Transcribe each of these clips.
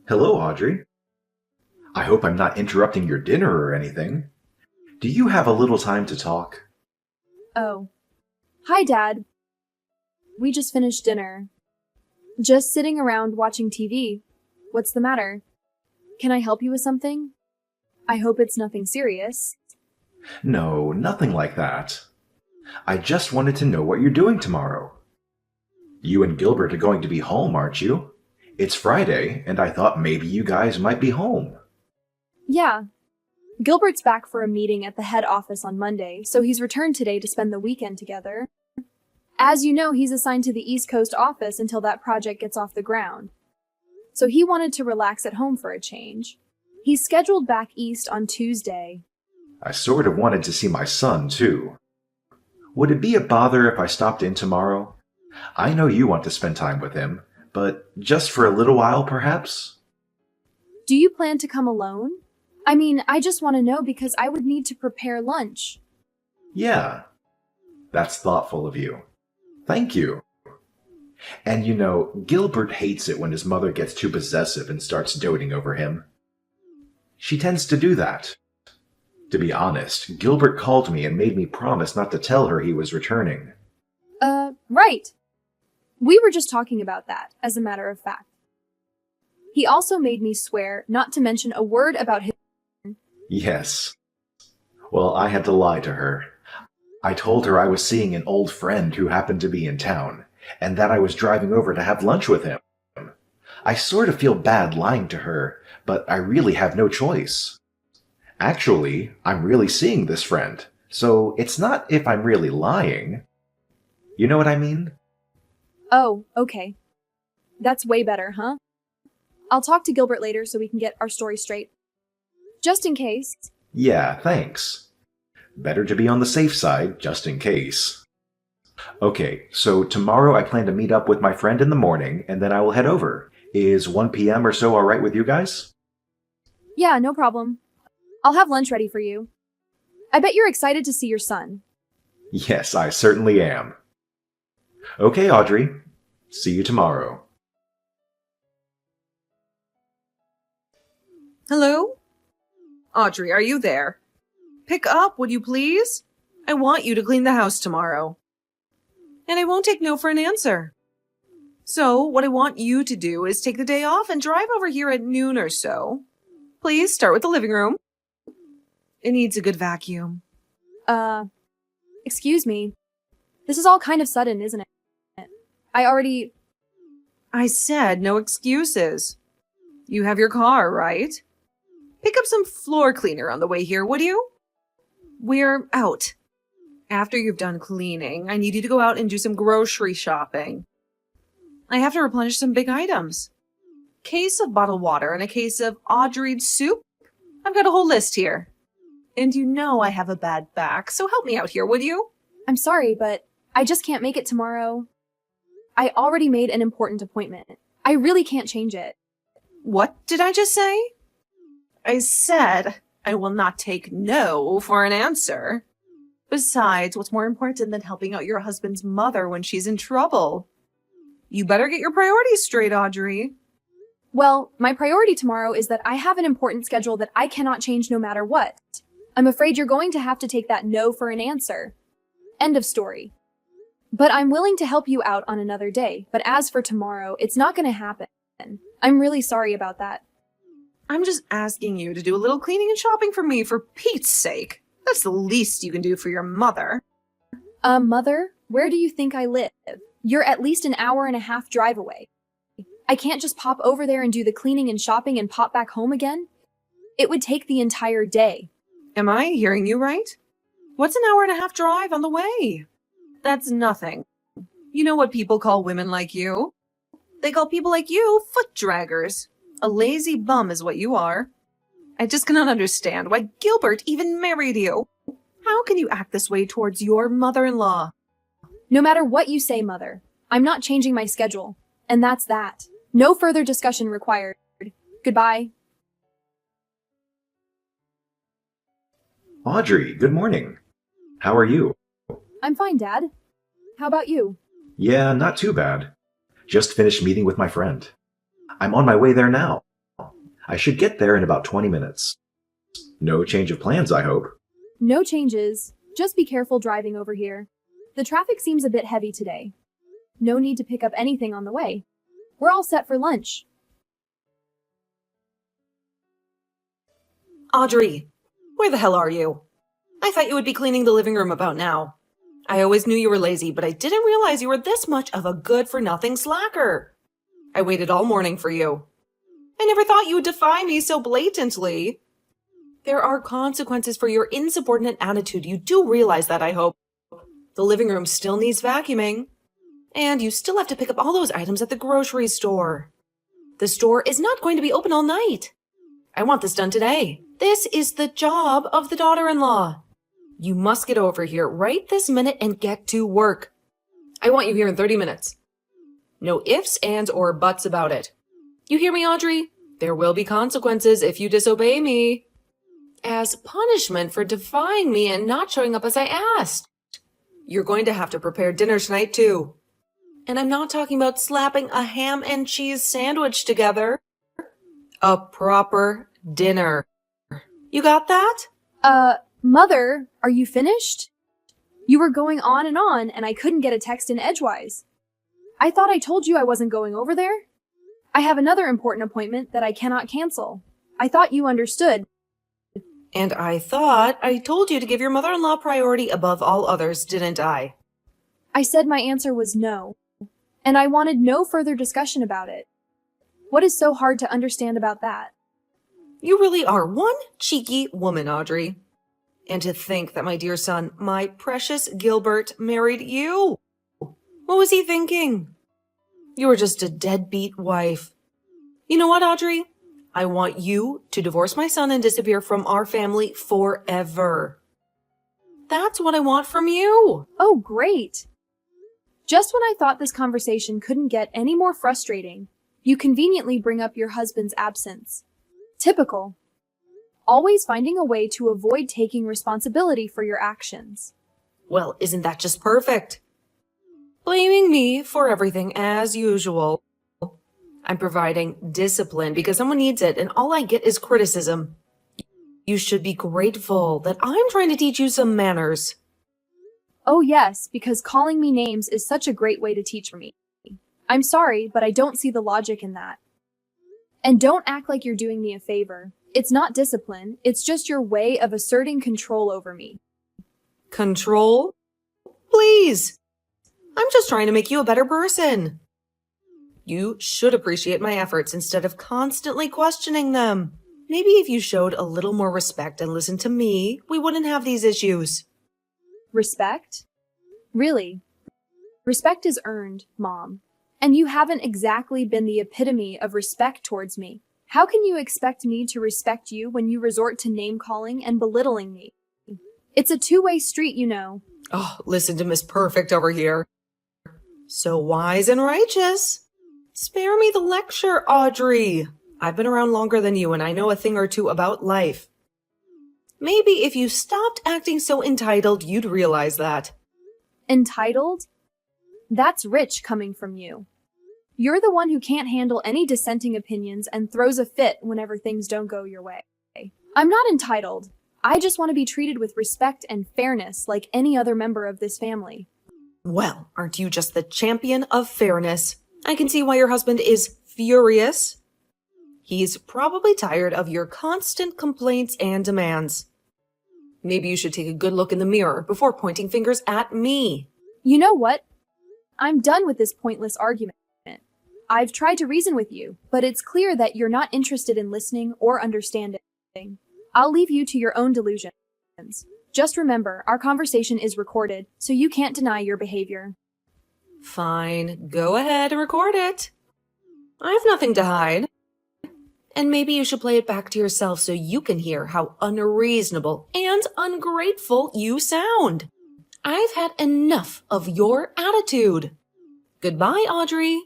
Hello, Audrey. I hope I'm not interrupting your dinner or anything. Do you have a little time to talk? Oh. Hi, Dad. We just finished dinner. Just sitting around watching TV. What's the matter? Can I help you with something? I hope it's nothing serious. No, nothing like that. I just wanted to know what you're doing tomorrow. You and Gilbert are going to be home, aren't you? It's Friday, and I thought maybe you guys might be home. Yeah. Gilbert's back for a meeting at the head office on Monday, so he's returned today to spend the weekend together. As you know, he's assigned to the East Coast office until that project gets off the ground. So he wanted to relax at home for a change. He's scheduled back east on Tuesday. I sort of wanted to see my son, too. Would it be a bother if I stopped in tomorrow? I know you want to spend time with him, but just for a little while, perhaps? Do you plan to come alone? I mean, I just want to know because I would need to prepare lunch. Yeah. That's thoughtful of you. Thank you. And you know, Gilbert hates it when his mother gets too possessive and starts doting over him. She tends to do that. To be honest, Gilbert called me and made me promise not to tell her he was returning. Right. We were just talking about that, as a matter of fact. He also made me swear not to mention a word about his... Yes. Well, I had to lie to her. I told her I was seeing an old friend who happened to be in town, and that I was driving over to have lunch with him. I sort of feel bad lying to her, but I really have no choice. Actually, I'm really seeing this friend, so it's not if I'm really lying. You know what I mean? Oh, okay. That's way better, huh? I'll talk to Gilbert later so we can get our story straight. Just in case. Yeah, thanks. Better to be on the safe side, just in case. Okay, so tomorrow I plan to meet up with my friend in the morning, and then I will head over. Is 1 p.m. or so alright with you guys? Yeah, no problem. I'll have lunch ready for you. I bet you're excited to see your son. Yes, I certainly am. Okay, Audrey. See you tomorrow. Hello? Audrey, are you there? Pick up, would you please? I want you to clean the house tomorrow. And I won't take no for an answer. So, what I want you to do is take the day off and drive over here at noon or so. Please start with the living room. It needs a good vacuum. Excuse me. This is all kind of sudden, isn't it? I said no excuses. You have your car, right? Pick up some floor cleaner on the way here, would you? We're out. After you've done cleaning, I need you to go out and do some grocery shopping. I have to replenish some big items. Case of bottled water and a case of Audrey'd soup. I've got a whole list here. And you know I have a bad back, so help me out here, would you? I'm sorry, but I just can't make it tomorrow. I already made an important appointment. I really can't change it. What did I just say? I said I will not take no for an answer. Besides, what's more important than helping out your husband's mother when she's in trouble? You better get your priorities straight, Audrey. Well, my priority tomorrow is that I have an important schedule that I cannot change no matter what. I'm afraid you're going to have to take that no for an answer. End of story. But I'm willing to help you out on another day. But as for tomorrow, it's not going to happen. I'm really sorry about that. I'm just asking you to do a little cleaning and shopping for me, for Pete's sake. That's the least you can do for your mother. Mother, where do you think I live? You're at least an hour and a half drive away. I can't just pop over there and do the cleaning and shopping and pop back home again. It would take the entire day. Am I hearing you right? What's an hour and a half drive on the way? That's nothing. You know what people call women like you? They call people like you foot draggers. A lazy bum is what you are. I just cannot understand why Gilbert even married you. How can you act this way towards your mother-in-law? No matter what you say, Mother, I'm not changing my schedule. And that's that. No further discussion required. Goodbye. Audrey, good morning. How are you? I'm fine, Dad. How about you? Yeah, not too bad. Just finished meeting with my friend. I'm on my way there now. I should get there in about 20 minutes. No change of plans, I hope. No changes. Just be careful driving over here. The traffic seems a bit heavy today. No need to pick up anything on the way. We're all set for lunch. Audrey, where the hell are you? I thought you would be cleaning the living room about now. I always knew you were lazy, but I didn't realize you were this much of a good-for-nothing slacker. I waited all morning for you. I never thought you would defy me so blatantly. There are consequences for your insubordinate attitude. You do realize that, I hope. The living room still needs vacuuming. And you still have to pick up all those items at the grocery store. The store is not going to be open all night. I want this done today. This is the job of the daughter-in-law. You must get over here right this minute and get to work. I want you here in 30 minutes. No ifs, ands, or buts about it. You hear me, Audrey? There will be consequences if you disobey me. As punishment for defying me and not showing up as I asked. You're going to have to prepare dinner tonight, too. And I'm not talking about slapping a ham and cheese sandwich together. A proper dinner. You got that? Mother, are you finished? You were going on, and I couldn't get a text in edgewise. I thought I told you I wasn't going over there. I have another important appointment that I cannot cancel. I thought you understood. And I thought I told you to give your mother-in-law priority above all others, didn't I? I said my answer was no, and I wanted no further discussion about it. What is so hard to understand about that? You really are one cheeky woman, Audrey. And to think that my dear son, my precious Gilbert, married you. What was he thinking? You were just a deadbeat wife. You know what, Audrey? I want you to divorce my son and disappear from our family forever. That's what I want from you. Oh, great. Just when I thought this conversation couldn't get any more frustrating, you conveniently bring up your husband's absence. Typical. Always finding a way to avoid taking responsibility for your actions. Well, isn't that just perfect? Blaming me for everything as usual. I'm providing discipline because someone needs it, and all I get is criticism. You should be grateful that I'm trying to teach you some manners. Oh yes, because calling me names is such a great way to teach me. I'm sorry, but I don't see the logic in that. And don't act like you're doing me a favor. It's not discipline, it's just your way of asserting control over me. Control? Please! I'm just trying to make you a better person. You should appreciate my efforts instead of constantly questioning them. Maybe if you showed a little more respect and listened to me, we wouldn't have these issues. Respect? Really? Respect is earned, Mom. And you haven't exactly been the epitome of respect towards me. How can you expect me to respect you when you resort to name-calling and belittling me? It's a two-way street, you know. Oh, listen to Miss Perfect over here. So wise and righteous. Spare me the lecture, Audrey. I've been around longer than you and I know a thing or two about life. Maybe if you stopped acting so entitled, you'd realize that. Entitled? That's rich coming from you. You're the one who can't handle any dissenting opinions and throws a fit whenever things don't go your way. I'm not entitled. I just want to be treated with respect and fairness like any other member of this family. Well, aren't you just the champion of fairness? I can see why your husband is furious. He's probably tired of your constant complaints and demands. Maybe you should take a good look in the mirror before pointing fingers at me. You know what? I'm done with this pointless argument. I've tried to reason with you, but it's clear that you're not interested in listening or understanding. I'll leave you to your own delusions. Just remember, our conversation is recorded, so you can't deny your behavior. Fine, go ahead and record it. I have nothing to hide. And maybe you should play it back to yourself so you can hear how unreasonable and ungrateful you sound. I've had enough of your attitude. Goodbye, Audrey.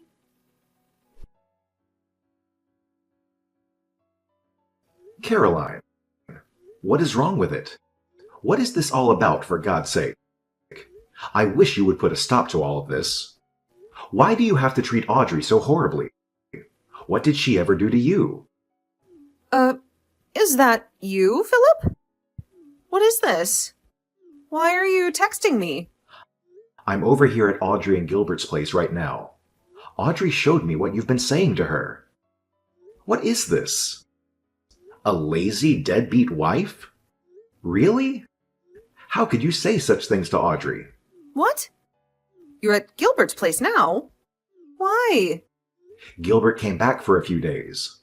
Caroline, what is wrong with it? What is this all about, for God's sake? I wish you would put a stop to all of this. Why do you have to treat Audrey so horribly? What did she ever do to you? Is that you, Philip? What is this? Why are you texting me? I'm over here at Audrey and Gilbert's place right now. Audrey showed me what you've been saying to her. What is this? A lazy, deadbeat wife? Really? How could you say such things to Audrey? What? You're at Gilbert's place now? Why? Gilbert came back for a few days.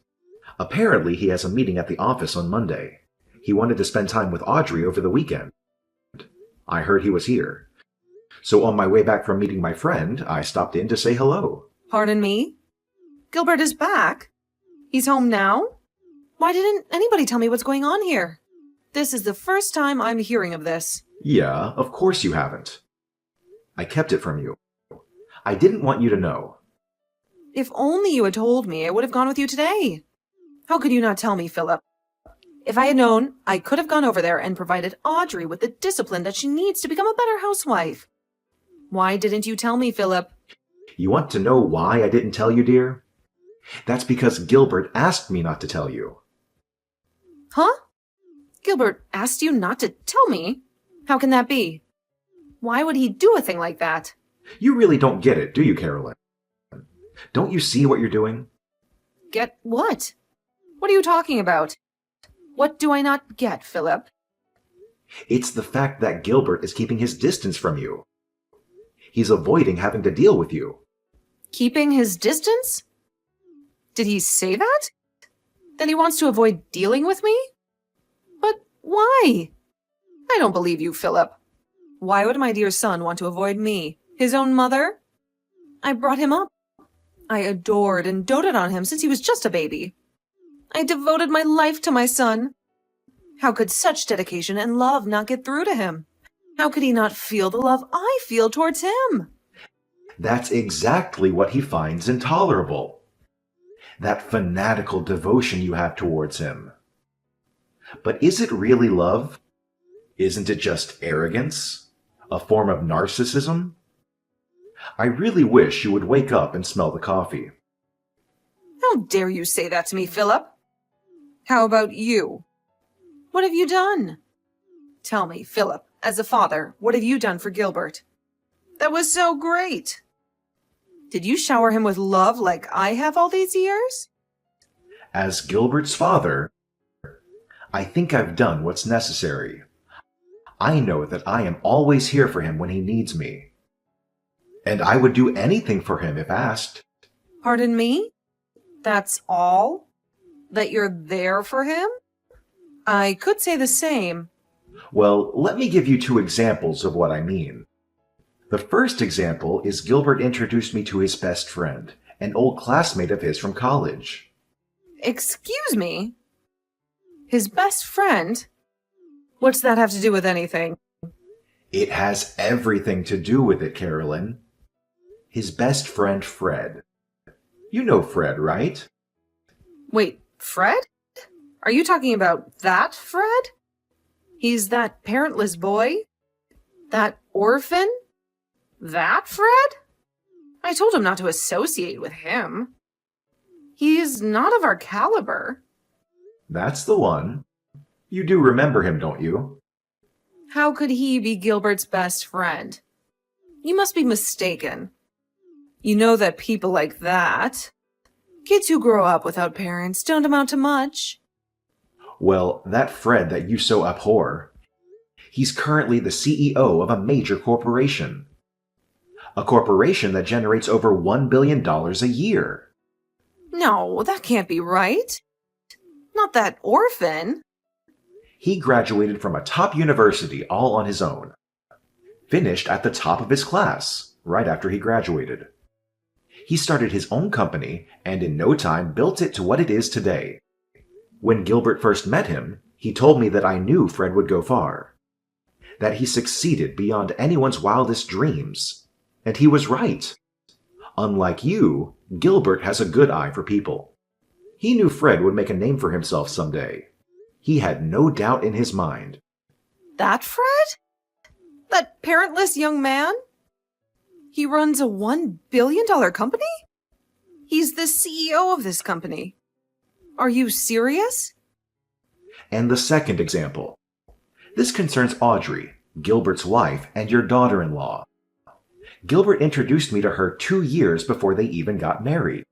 Apparently, he has a meeting at the office on Monday. He wanted to spend time with Audrey over the weekend. I heard he was here. So on my way back from meeting my friend, I stopped in to say hello. Pardon me? Gilbert is back? He's home now? Why didn't anybody tell me what's going on here? This is the first time I'm hearing of this. Yeah, of course you haven't. I kept it from you. I didn't want you to know. If only you had told me, I would have gone with you today. How could you not tell me, Philip? If I had known, I could have gone over there and provided Audrey with the discipline that she needs to become a better housewife. Why didn't you tell me, Philip? You want to know why I didn't tell you, dear? That's because Gilbert asked me not to tell you. Huh? Gilbert asked you not to tell me? How can that be? Why would he do a thing like that? You really don't get it, do you, Carolyn? Don't you see what you're doing? Get what? What are you talking about? What do I not get, Philip? It's the fact that Gilbert is keeping his distance from you. He's avoiding having to deal with you. Keeping his distance? Did he say that? That he wants to avoid dealing with me? But why? I don't believe you, Philip. Why would my dear son want to avoid me, his own mother? I brought him up. I adored and doted on him since he was just a baby. I devoted my life to my son. How could such dedication and love not get through to him? How could he not feel the love I feel towards him? That's exactly what he finds intolerable. That fanatical devotion you have towards him. But is it really love? Isn't it just arrogance? A form of narcissism? I really wish you would wake up and smell the coffee. How dare you say that to me, Philip? How about you? What have you done? Tell me, Philip, as a father, what have you done for Gilbert? That was so great. Did you shower him with love like I have all these years? As Gilbert's father, I think I've done what's necessary. I know that I am always here for him when he needs me. And I would do anything for him if asked. Pardon me? That's all? That you're there for him? I could say the same. Well, let me give you 2 examples of what I mean. The first example is Gilbert introduced me to his best friend, an old classmate of his from college. Excuse me? His best friend? What's that have to do with anything? It has everything to do with it, Carolyn. His best friend, Fred. You know Fred, right? Wait, Fred? Are you talking about that Fred? He's that parentless boy? That orphan? That Fred? I told him not to associate with him. He's not of our caliber. That's the one. You do remember him, don't you? How could he be Gilbert's best friend? You must be mistaken. You know that people like that, kids who grow up without parents, don't amount to much. Well, that Fred that you so abhor, he's currently the CEO of a major corporation. A corporation that generates over $1 billion a year. No, that can't be right. Not that orphan. He graduated from a top university all on his own. Finished at the top of his class right after he graduated. He started his own company and in no time built it to what it is today. When Gilbert first met him, he told me that I knew Fred would go far. That he succeeded beyond anyone's wildest dreams. And he was right. Unlike you, Gilbert has a good eye for people. He knew Fred would make a name for himself someday. He had no doubt in his mind. That Fred? That parentless young man? He runs a $1 billion company? He's the CEO of this company. Are you serious? And the second example. This concerns Audrey, Gilbert's wife, and your daughter-in-law. Gilbert introduced me to her 2 years before they even got married.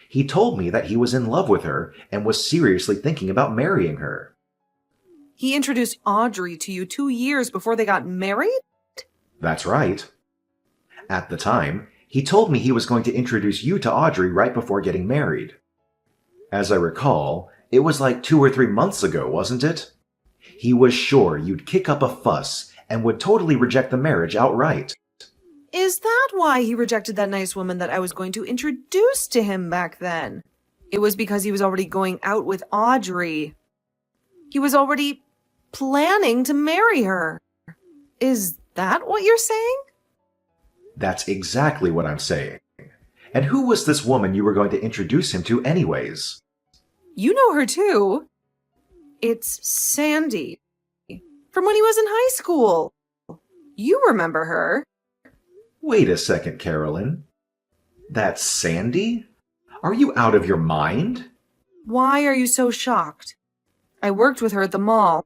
He told me that he was in love with her and was seriously thinking about marrying her. He introduced Audrey to you 2 years before they got married? That's right. At the time, he told me he was going to introduce you to Audrey right before getting married. As I recall, it was like 2 or 3 months ago, wasn't it? He was sure you'd kick up a fuss and would totally reject the marriage outright. Is that why he rejected that nice woman that I was going to introduce to him back then? It was because he was already going out with Audrey. He was already planning to marry her. Is that what you're saying? That's exactly what I'm saying. And who was this woman you were going to introduce him to anyways? You know her too. It's Sandy. From when he was in high school. You remember her. Wait a second, Carolyn. That's Sandy? Are you out of your mind? Why are you so shocked? I worked with her at the mall.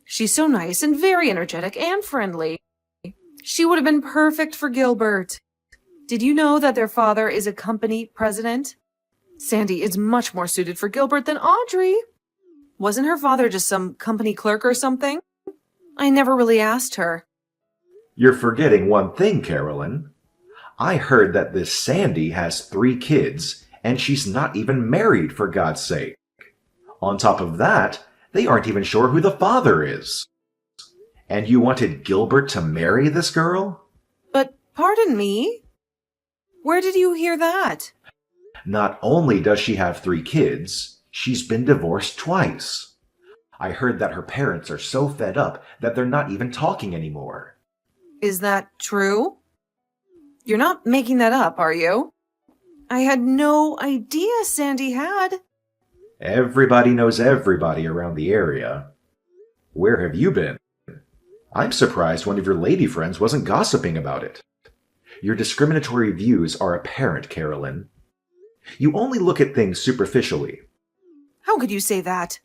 She's so nice and very energetic and friendly. She would have been perfect for Gilbert. Did you know that their father is a company president? Sandy is much more suited for Gilbert than Audrey. Wasn't her father just some company clerk or something? I never really asked her. You're forgetting one thing, Carolyn. I heard that this Sandy has 3 kids, and she's not even married, for God's sake. On top of that, they aren't even sure who the father is. And you wanted Gilbert to marry this girl? But pardon me? Where did you hear that? Not only does she have 3 kids, she's been divorced twice. I heard that her parents are so fed up that they're not even talking anymore. Is that true? You're not making that up, are you? I had no idea Sandy had. Everybody knows everybody around the area. Where have you been? I'm surprised one of your lady friends wasn't gossiping about it. Your discriminatory views are apparent, Carolyn. You only look at things superficially. How could you say that?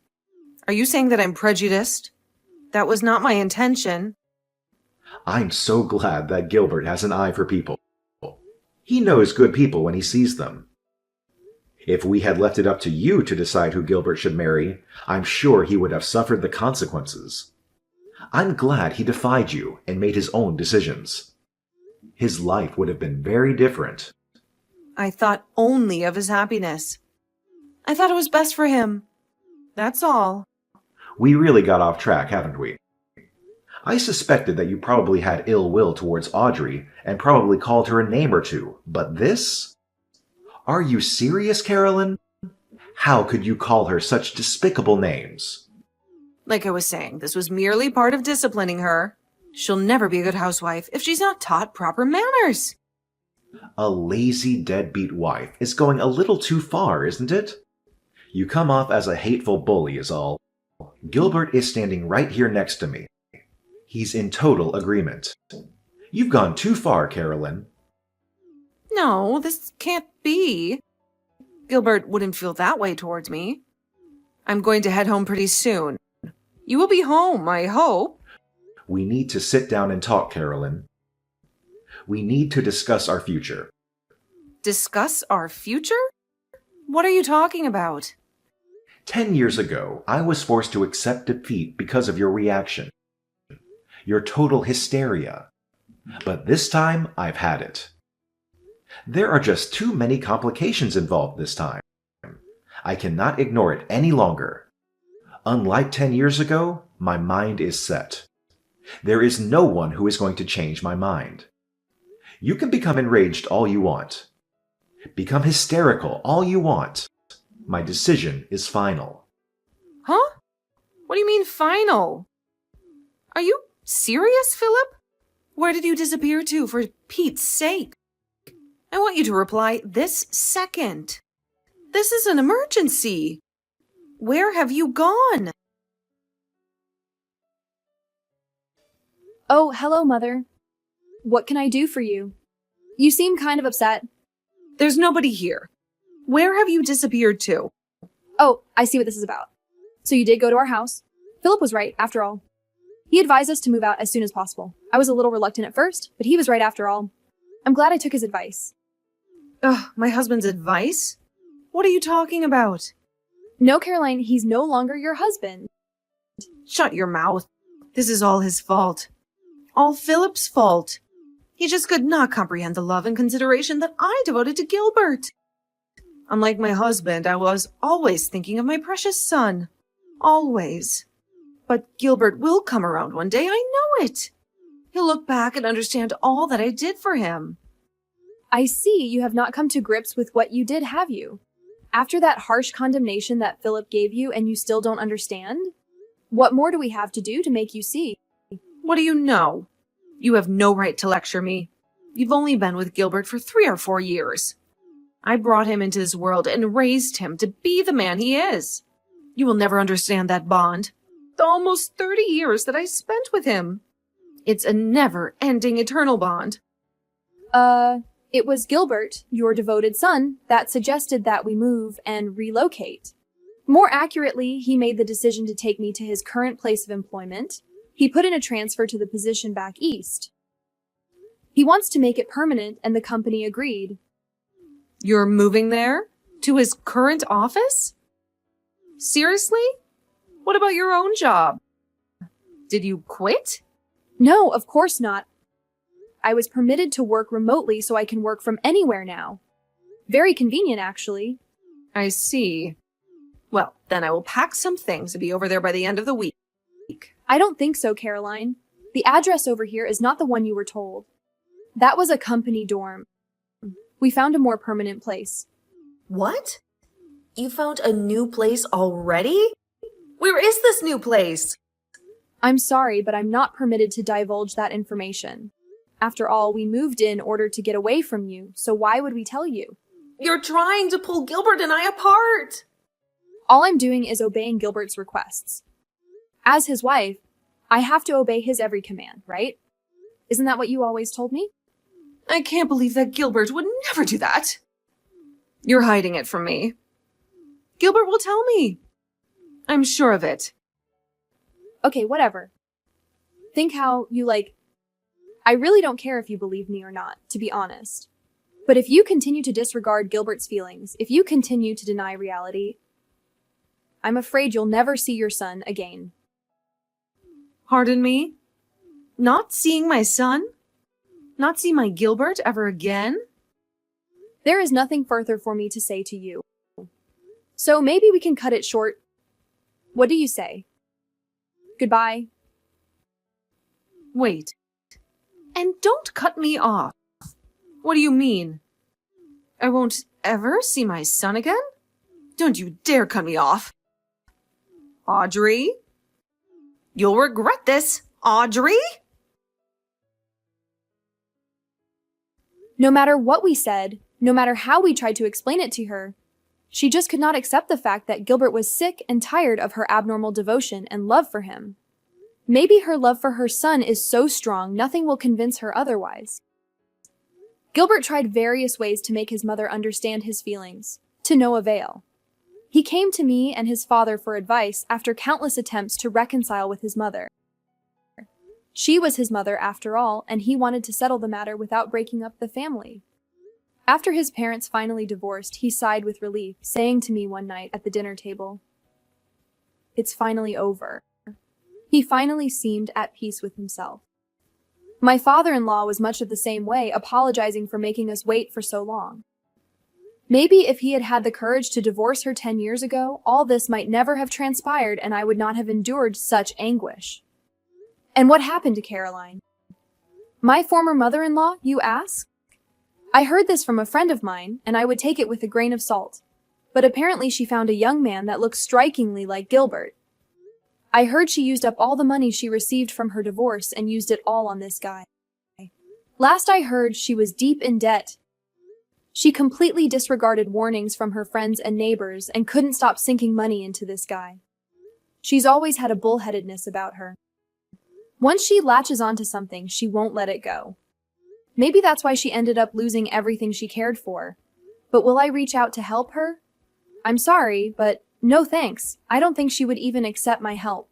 Are you saying that I'm prejudiced? That was not my intention. I'm so glad that Gilbert has an eye for people. He knows good people when he sees them. If we had left it up to you to decide who Gilbert should marry, I'm sure he would have suffered the consequences. I'm glad he defied you and made his own decisions. His life would have been very different. I thought only of his happiness. I thought it was best for him. That's all. We really got off track, haven't we? I suspected that you probably had ill will towards Audrey and probably called her a name or two, but this? Are you serious, Carolyn? How could you call her such despicable names? Like I was saying, this was merely part of disciplining her. She'll never be a good housewife if she's not taught proper manners. A lazy, deadbeat wife is going a little too far, isn't it? You come off as a hateful bully is all. Gilbert is standing right here next to me. He's in total agreement. You've gone too far, Carolyn. No, this can't be. Gilbert wouldn't feel that way towards me. I'm going to head home pretty soon. You will be home, I hope. We need to sit down and talk, Carolyn. We need to discuss our future. Discuss our future? What are you talking about? 10 years ago, I was forced to accept defeat because of your reaction. Your total hysteria. But this time, I've had it. There are just too many complications involved this time. I cannot ignore it any longer. Unlike 10 years ago, my mind is set. There is no one who is going to change my mind. You can become enraged all you want. Become hysterical all you want. My decision is final. Huh? What do you mean final? Are you serious, Philip? Where did you disappear to, for Pete's sake? I want you to reply this second. This is an emergency. Where have you gone? Oh, hello, Mother. What can I do for you? You seem kind of upset. There's nobody here. Where have you disappeared to? Oh, I see what this is about. So you did go to our house. Philip was right, after all. He advised us to move out as soon as possible. I was a little reluctant at first, but he was right after all. I'm glad I took his advice. Ugh, my husband's advice? What are you talking about? No, Caroline, he's no longer your husband. Shut your mouth. This is all his fault. All Philip's fault. He just could not comprehend the love and consideration that I devoted to Gilbert. Unlike my husband, I was always thinking of my precious son. Always. But Gilbert will come around one day, I know it. He'll look back and understand all that I did for him. I see you have not come to grips with what you did, have you? After that harsh condemnation that Philip gave you and you still don't understand? What more do we have to do to make you see? What do you know? You have no right to lecture me. You've only been with Gilbert for 3 or 4 years. I brought him into this world and raised him to be the man he is. You will never understand that bond. The almost 30 years that I spent with him. It's a never-ending eternal bond. It was Gilbert, your devoted son, that suggested that we move and relocate. More accurately, he made the decision to take me to his current place of employment. He put in a transfer to the position back east. He wants to make it permanent, and the company agreed. You're moving there? To his current office? Seriously? What about your own job? Did you quit? No, of course not. I was permitted to work remotely so I can work from anywhere now. Very convenient, actually. I see. Well, then I will pack some things and be over there by the end of the week. I don't think so, Caroline. The address over here is not the one you were told. That was a company dorm. We found a more permanent place. What? You found a new place already? Where is this new place? I'm sorry, but I'm not permitted to divulge that information. After all, we moved in order to get away from you, so why would we tell you? You're trying to pull Gilbert and I apart. All I'm doing is obeying Gilbert's requests. As his wife, I have to obey his every command, right? Isn't that what you always told me? I can't believe that Gilbert would never do that. You're hiding it from me. Gilbert will tell me. I'm sure of it. Okay, whatever. Think how you I really don't care if you believe me or not, to be honest. But if you continue to disregard Gilbert's feelings, if you continue to deny reality, I'm afraid you'll never see your son again. Pardon me? Not seeing my son? Not see my Gilbert ever again? There is nothing further for me to say to you. So maybe we can cut it short. What do you say? Goodbye. Wait. And don't cut me off. What do you mean? I won't ever see my son again? Don't you dare cut me off. Audrey? You'll regret this, Audrey? No matter what we said, no matter how we tried to explain it to her, she just could not accept the fact that Gilbert was sick and tired of her abnormal devotion and love for him. Maybe her love for her son is so strong nothing will convince her otherwise. Gilbert tried various ways to make his mother understand his feelings, to no avail. He came to me and his father for advice after countless attempts to reconcile with his mother. She was his mother after all, and he wanted to settle the matter without breaking up the family. After his parents finally divorced, he sighed with relief, saying to me one night at the dinner table, "It's finally over." He finally seemed at peace with himself. My father-in-law was much of the same way, apologizing for making us wait for so long. Maybe if he had had the courage to divorce her 10 years ago, all this might never have transpired and I would not have endured such anguish. And what happened to Caroline? My former mother-in-law, you ask? I heard this from a friend of mine, and I would take it with a grain of salt. But apparently she found a young man that looked strikingly like Gilbert. I heard she used up all the money she received from her divorce and used it all on this guy. Last I heard, she was deep in debt. She completely disregarded warnings from her friends and neighbors and couldn't stop sinking money into this guy. She's always had a bullheadedness about her. Once she latches onto something, she won't let it go. Maybe that's why she ended up losing everything she cared for. But will I reach out to help her? I'm sorry, but No thanks. I don't think she would even accept my help.